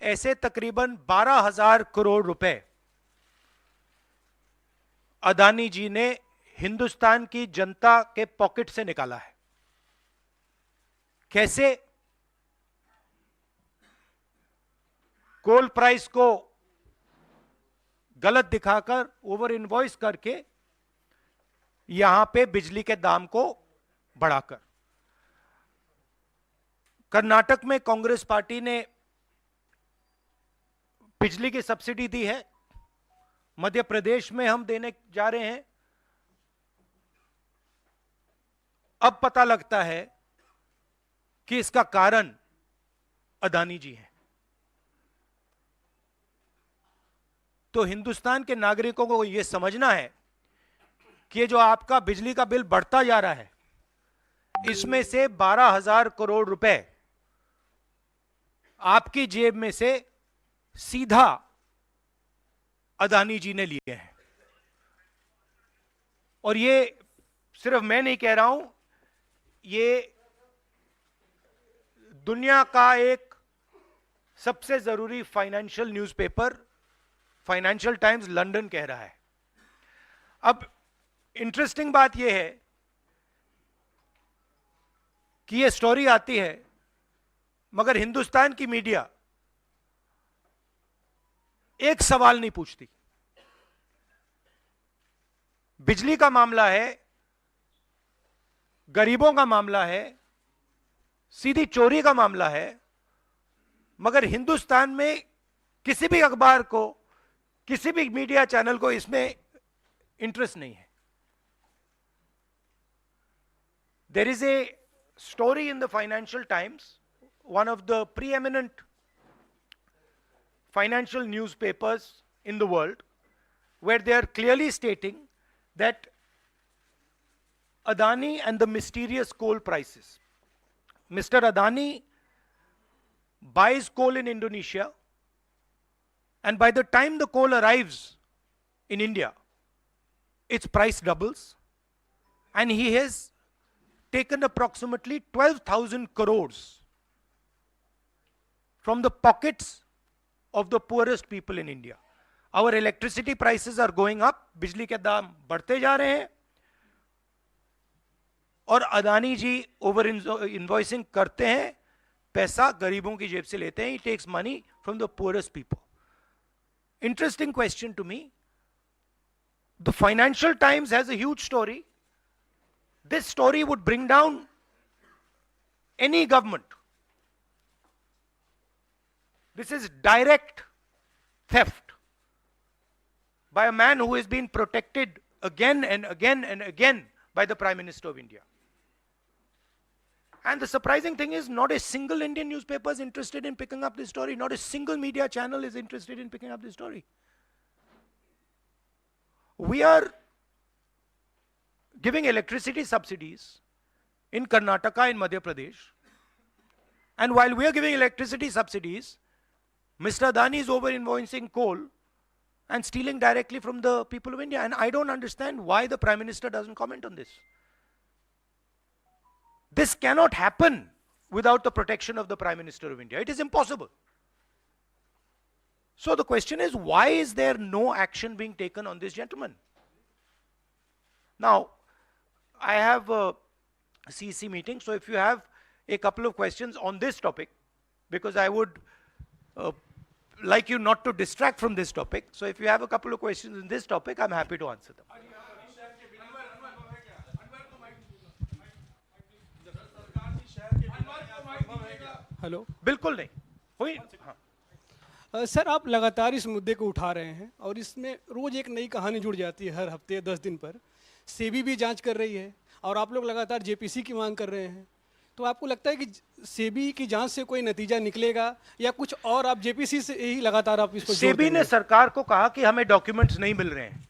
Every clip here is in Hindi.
ऐसे तकरीबन 12,000 करोड़ रुपए अदानी जी ने हिंदुस्तान की जनता के पॉकेट से निकाला है। कैसे? कोल प्राइस को गलत दिखाकर, ओवर इनवॉइस करके, यहां पे बिजली के दाम को बढ़ाकर। कर्नाटक में कांग्रेस पार्टी ने बिजली की सब्सिडी दी है, मध्य प्रदेश में हम देने जा रहे हैं। अब पता लगता है कि इसका कारण अदानी जी हैं। तो हिंदुस्तान के नागरिकों को यह समझना है कि ये जो आपका बिजली का बिल बढ़ता जा रहा है, इसमें से 12,000 करोड़ रुपए आपकी जेब में से सीधा अदानी जी ने लिए हैं। और ये सिर्फ मैं नहीं कह रहा हूं, ये दुनिया का एक सबसे जरूरी financial newspaper financial times London कह रहा है। अब इंटरेस्टिंग बात यह है कि यह स्टोरी आती है, मगर हिंदुस्तान की मीडिया एक सवाल नहीं पूछती। बिजली का मामला है, गरीबों का मामला है, सीधी चोरी का मामला है, मगर हिंदुस्तान में किसी भी अखबार को, किसी भी मीडिया चैनल को इसमें इंटरेस्ट नहीं है। There is a story in the Financial Times, one of the preeminent financial newspapers in the world, where they are clearly stating that Adani and the mysterious coal prices. Mr. Adani buys coal in Indonesia, and by the time the coal arrives in India, its price doubles, and he has taken approximately 12,000 crores from the pockets of the poorest people in India. Our electricity prices are going up, बिजली के दाम बढ़ते जा रहे हैं, और अदानी जी ओवर इनवॉइसिंग करते हैं, पैसा गरीबों की जेब से लेते हैं. He takes money from the poorest people. Interesting question to me. The Financial Times has a huge story. This story would bring down any government. This is direct theft by a man who has been protected again and again and again by the Prime Minister of India. And the surprising thing is, not a single Indian newspaper is interested in picking up this story. Not a single media channel is interested in picking up this story. We are giving electricity subsidies in Karnataka, in Madhya Pradesh. And while we are giving electricity subsidies, Mr. Adani is over-invoicing coal and stealing directly from the people of India. And I don't understand why the Prime Minister doesn't comment on this. This cannot happen without the protection of the Prime Minister of India. It is impossible. So the question is, why is there no action being taken on this gentleman? Now, I have a CEC meeting, so if you have a couple of questions on this topic, because I would like you not to distract from this topic. So if you have a couple of questions in this topic, I'm happy to answer them. Hello, बिल्कुल नहीं हुई. हाँ. सर, आप लगातार इस मुद्दे को उठा रहे हैं और इसमें रोज एक नई कहानी जुड़ जाती है. हर हफ्ते 10 दिन पर सेबी भी जांच कर रही है और आप लोग लगातार जेपीसी की मांग कर रहे हैं. तो आपको लगता है कि सेबी की जांच से कोई नतीजा निकलेगा या कुछ और आप जेपीसी से ही लगातार आप इसको? सेबी ने सरकार को कहा कि हमें डॉक्यूमेंट्स नहीं मिल रहे हैं.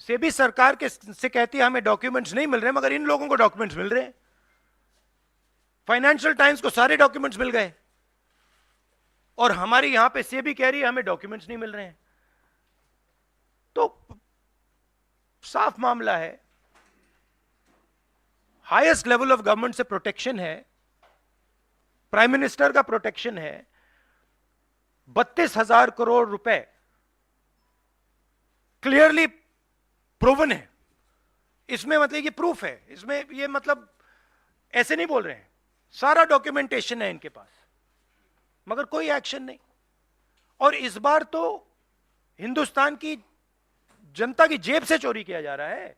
सेबी सरकार के से कहती है हमें डॉक्यूमेंट्स नहीं मिल रहे हैं, मगर इन लोगों को डॉक्यूमेंट्स मिल रहे हैं. फाइनेंशियल टाइम्स को सारे डॉक्यूमेंट्स मिल गए और हमारी यहां पे सेबी कह रही है हमें डॉक्यूमेंट्स नहीं मिल रहे हैं. तो साफ मामला है, हाईएस्ट लेवल ऑफ गवर्नमेंट से प्रोटेक्शन है, प्राइम मिनिस्टर का प्रोटेक्शन है 32,000 करोड़ रुपए, क्लियरली प्रूवन है। इसमें मतलब ये प्रूफ है, इसमें ये मतलब ऐसे नहीं बोल रहे हैं, सारा डॉक्यूमेंटेशन है इनके पास, मगर कोई एक्शन नहीं। और इस बार तो हिंदुस्तान की जनता की जेब से चोरी किया जा रहा है।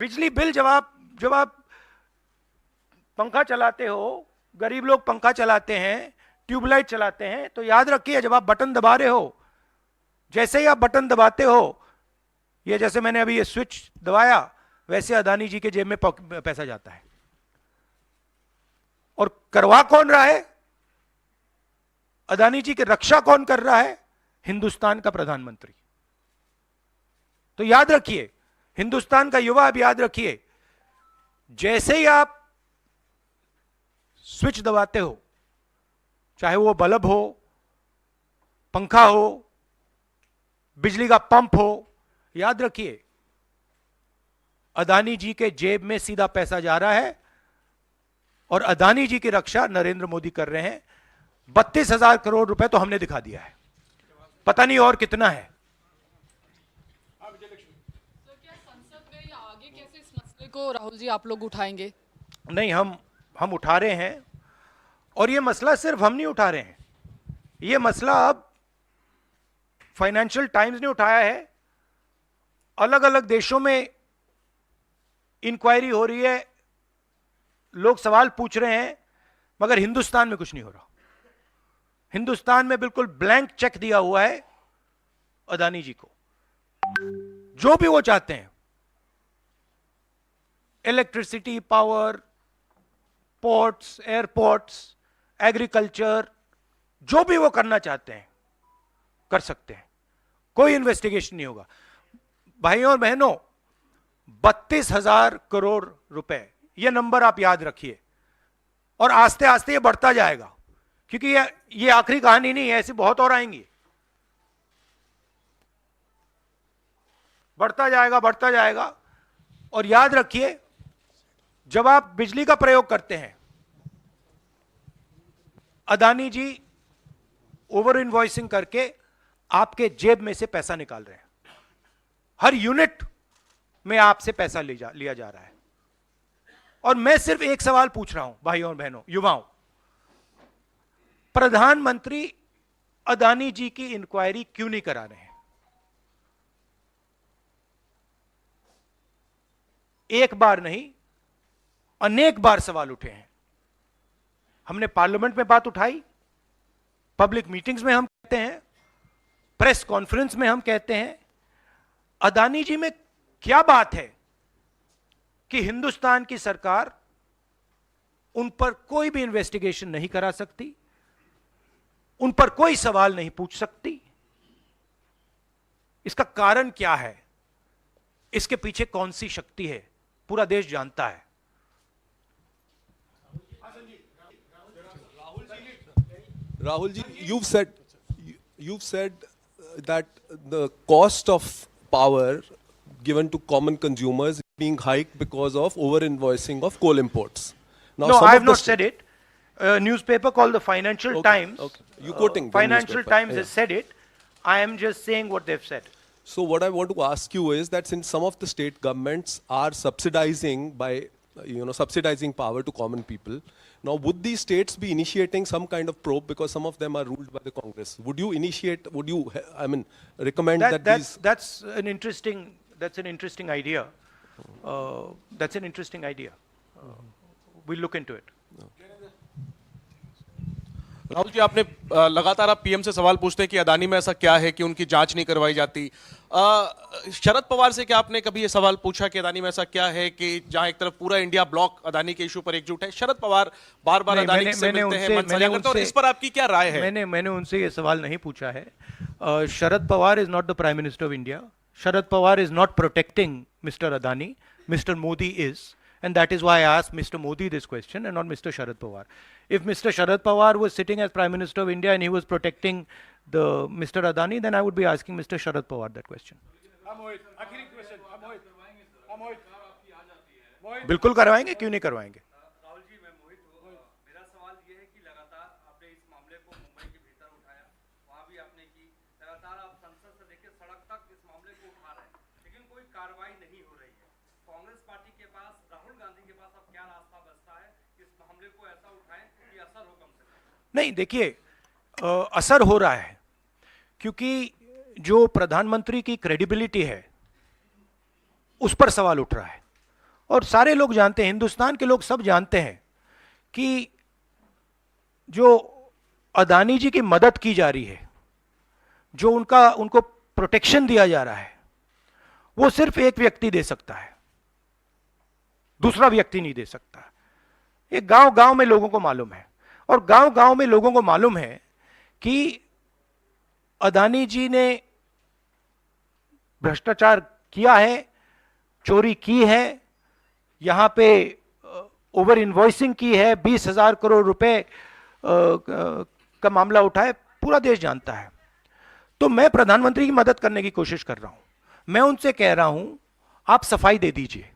बिजली बिल जब आप पंखा चलाते हो, गरीब लोग पंखा चलाते हैं, ट्यूबलाइट चलाते हैं, तो याद रखिए जब आप बटन दबा रहे हो, जैसे ही आप बटन दबाते हो, ये जैसे मैंने अभी ये स्विच दबाया, वैसे अदानी जी के जेब में पैसा जाता है। और करवा कौन रहा है? अदानी जी की रक्षा कौन कर रहा है? हिंदुस्तान का प्रधानमंत्री। तो याद रखिए, हिंदुस्तान का युवा, अब याद रखिए, जैसे ही आप स्विच दबाते हो, चाहे वो बल्ब हो, पंखा हो, बिजली का पंप हो, याद रखिए अदानी जी के जेब में सीधा पैसा जा रहा है और अदानी जी की रक्षा नरेंद्र मोदी कर रहे हैं। 32,000 करोड़ रुपए तो हमने दिखा दिया है, पता नहीं और कितना है। सर, क्या संसद में या आगे कैसे इस मसले को राहुल जी आप लोग उठाएंगे? नहीं, हम उठा रहे हैं, और ये मसला सिर्फ हम नहीं उठा रहे हैं, ये मसला अब फाइनेंशियल टाइम्स ने उठाया है, अलग अलग देशों में इंक्वायरी हो रही है, लोग सवाल पूछ रहे हैं, मगर हिंदुस्तान में कुछ नहीं हो रहा। हिंदुस्तान में बिल्कुल ब्लैंक चेक दिया हुआ है अदानी जी को, जो भी वो चाहते हैं, electricity, power, ports, airports, agriculture, जो भी वो करना चाहते हैं कर सकते हैं, कोई इन्वेस्टिगेशन नहीं होगा। भाइयों और बहनों, 32,000 करोड़ रुपए, ये नंबर आप याद रखिए, और आस्ते आस्ते ये बढ़ता जाएगा, क्योंकि ये आखिरी कहानी नहीं है, ऐसी बहुत और आएंगी। बढ़ता जाएगा, बढ़ता जाएगा। और याद रखिए, जब आप बिजली का प्रयोग करते हैं, अदानी जी ओवर इनवॉइसिंग करके आपके जेब में से पैसा निकाल रहे हैं, हर यूनिट में आपसे पैसा लिया जा रहा है। और मैं सिर्फ एक सवाल पूछ रहा हूं भाइयों और बहनों, युवाओं, प्रधानमंत्री अदानी जी की इंक्वायरी क्यों नहीं करा रहे हैं? एक बार नहीं, अनेक बार सवाल उठे हैं, हमने पार्लियामेंट में बात उठाई, पब्लिक मीटिंग्स में हम कहते हैं, प्रेस कॉन्फ्रेंस में हम कहते हैं, अदानी जी में क्या बात है कि हिंदुस्तान की सरकार उन पर कोई भी इन्वेस्टिगेशन नहीं करा सकती, उन पर कोई सवाल नहीं पूछ सकती? इसका कारण क्या है? इसके पीछे कौन सी शक्ति है? पूरा देश जानता है। Rahul ji, you've said that the cost of power given to common consumers is being hiked because of over-invoicing of coal imports. Now, No, some I of have the not said it. A newspaper called the Financial Times. Okay. You quoting the Financial newspaper. Times Yeah. has said it. I am just saying what they've said. So what I want to ask you is that since some of the state governments are subsidizing subsidizing power to common people, now would these states be initiating some kind of probe because some of them are ruled by the Congress? Would you recommend that these? That's an interesting idea. That's an interesting idea. We'll look into it. Rahul ji, आपने लगातार आप पीएम से सवाल पूछते हैं कि अदानी में ऐसा क्या है कि उनकी जांच नहीं करवाई जाती। शरद पवार से क्या आपने कभी ये सवाल पूछा कि अदानी में ऐसा क्या है कि जहां एक तरफ पूरा इंडिया ब्लॉक अदानी के इशू पर एकजुट है? शरद पवार बार बार अदानी से मिलते हैं, मन साझा करते हैं, और इस पर आपकी क्या राय है? मैंने उनसे ये सवाल नहीं पूछा है। Sharad Pawar is not the prime minister of India. Sharad Pawar is not protecting Mr. Adani. Mr. Modi is. And that is why I asked Mr. Modi this question and not Mr. Sharad Pawar. If Mr. Sharad Pawar was sitting as Prime Minister of India and he was protecting the Mr. Adani, then I would be asking Mr. Sharad Pawar that question. बिल्कुल करवाएंगे, क्यों नहीं करवाएंगे? राहुल जी, मैं मोहित हूँ। मेरा सवाल नहीं, देखिए, असर हो रहा है क्योंकि जो प्रधानमंत्री की क्रेडिबिलिटी है उस पर सवाल उठ रहा है। और सारे लोग जानते हैं, हिंदुस्तान के लोग सब जानते हैं कि जो अदानी जी की मदद की जा रही है, जो उनको प्रोटेक्शन दिया जा रहा है, वो सिर्फ एक व्यक्ति दे सकता है, दूसरा व्यक्ति नहीं दे सकता। ये गांव गांव में लोगों को मालूम है, और गांव गांव में लोगों को मालूम है कि अदानी जी ने भ्रष्टाचार किया है, चोरी की है, यहां पे ओवर इनवॉइसिंग की है, 20,000 करोड़ रुपए का मामला उठा है, पूरा देश जानता है। तो मैं प्रधानमंत्री की मदद करने की कोशिश कर रहा हूं। मैं उनसे कह रहा हूं, आप सफाई दे दीजिए,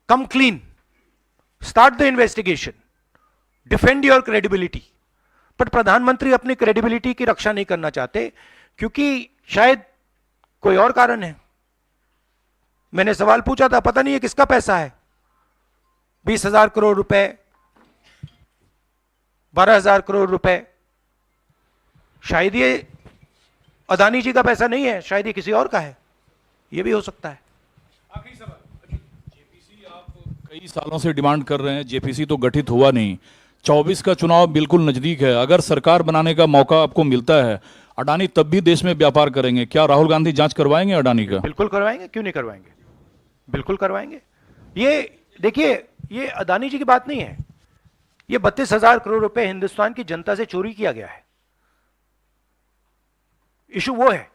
कम clean, start the investigation, defend your credibility. पर प्रधानमंत्री अपनी क्रेडिबिलिटी की रक्षा नहीं करना चाहते, क्योंकि शायद कोई और कारण है। मैंने सवाल पूछा था, पता नहीं है किसका पैसा है, 20,000 करोड़ रुपए, 12,000 करोड़ रुपए, शायद ये अदानी जी का पैसा नहीं है, शायद ये किसी और का है, ये भी हो सकता है। आखिरी सवाल, जेपीसी आप कई सालों से डिमांड कर रहे हैं, जेपीसी तो गठित हुआ नहीं, 24 का चुनाव बिल्कुल नजदीक है, अगर सरकार बनाने का मौका आपको मिलता है, अडानी तब भी देश में व्यापार करेंगे, क्या राहुल गांधी जांच करवाएंगे अडानी का? बिल्कुल करवाएंगे, क्यों नहीं करवाएंगे, बिल्कुल करवाएंगे। ये देखिए, ये अदानी जी की बात नहीं है, ये 32,000 करोड़ रुपए हिंदुस्तान की जनता से चोरी किया गया है, इशू वो है।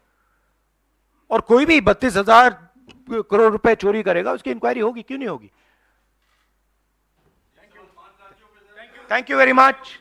और कोई भी 32,000 करोड़ रुपए चोरी करेगा, उसकी इंक्वायरी होगी, क्यों नहीं होगी। Thank you very much.